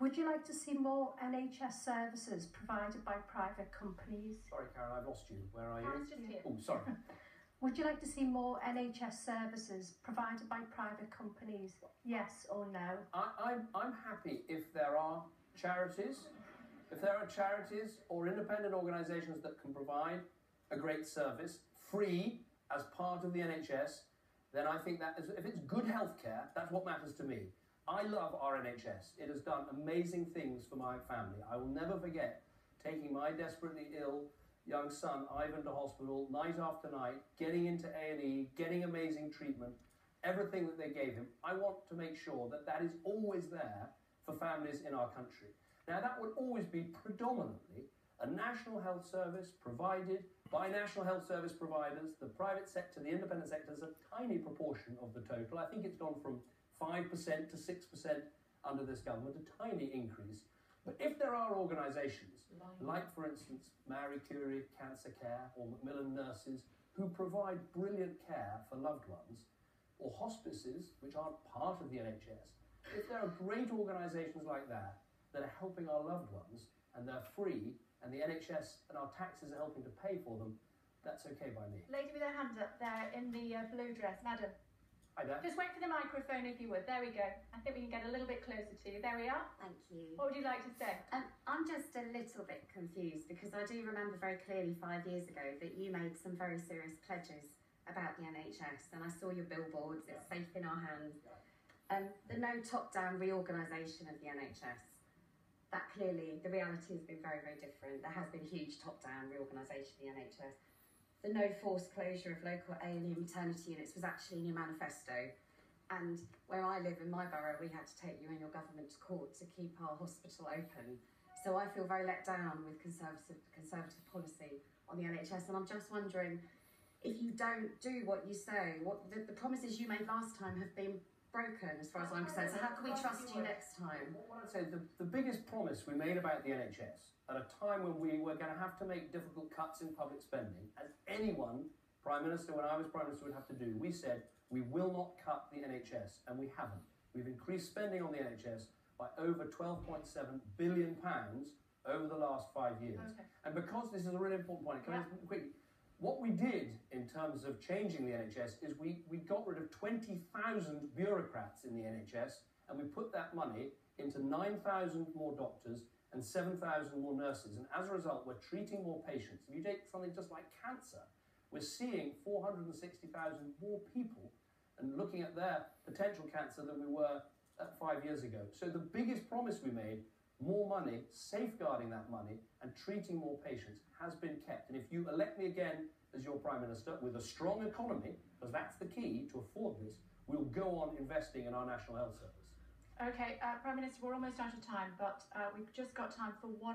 Would you like to see more NHS services provided by private companies? Sorry, Karen, I've lost you. Where are you? Karen's just here. Oh, sorry. Would you like to see more NHS services provided by private companies? Yes or no? I'm happy if there are charities. If there are charities or independent organisations that can provide a great service, free, as part of the NHS, then I think that if it's good healthcare, that's what matters to me. I love our NHS. It has done amazing things for my family. I will never forget taking my desperately ill young son, Ivan, to hospital night after night, getting into A&E, getting amazing treatment, everything that they gave him. I want to make sure that that is always there for families in our country. Now, that would always be predominantly a national health service provided by national health service providers. The private sector, the independent sector is a tiny proportion of the total. I think it's gone from 5% to 6% under this government, a tiny increase. But if there are organisations, like for instance Marie Curie Cancer Care or Macmillan Nurses, who provide brilliant care for loved ones, or hospices, which aren't part of the NHS, if there are great organisations like that that are helping our loved ones and they're free and the NHS and our taxes are helping to pay for them, that's okay by me. Lady with her hand up there in the blue dress, madam. Hi there. Just wait for the microphone if you would. There we go. I think we can get a little bit closer to you. There we are. Thank you. What would you like to say? I'm just a little bit confused because I do remember very clearly 5 years ago that you made some very serious pledges about the NHS, and I saw your billboards, it's safe in our hands. The no top-down reorganisation of the NHS, that clearly, the reality has been very, very different. There has been huge top-down reorganisation of the NHS. The no forced closure of local A&E maternity units was actually in your manifesto. And where I live in my borough, we had to take you and your government to court to keep our hospital open. So I feel very let down with conservative policy on the NHS. And I'm just wondering, if you don't do what you say, what the promises you made last time have been broken as far as I'm concerned. So how can we trust you next time? What I'd say, the biggest promise we made about the NHS at a time when we were going to have to make difficult cuts in public spending, as anyone, Prime Minister, when I was Prime Minister, would have to do, we said we will not cut the NHS, and we haven't. We've increased spending on the NHS by over £12.7 billion over the last 5 years. Okay. And because this is a really important point, can I just quickly, what we did in terms of changing the NHS is we got rid of 20,000 bureaucrats in the NHS, and we put that money into 9,000 more doctors and 7,000 more nurses. And as a result, we're treating more patients. If you take something just like cancer, we're seeing 460,000 more people and looking at their potential cancer than we were 5 years ago. So the biggest promise we made, more money, safeguarding that money and treating more patients, has been kept. And if you elect me again as your Prime Minister with a strong economy, because that's the key to afford this, we'll go on investing in our National Health Service. Okay, Prime Minister, we're almost out of time, but we've just got time for one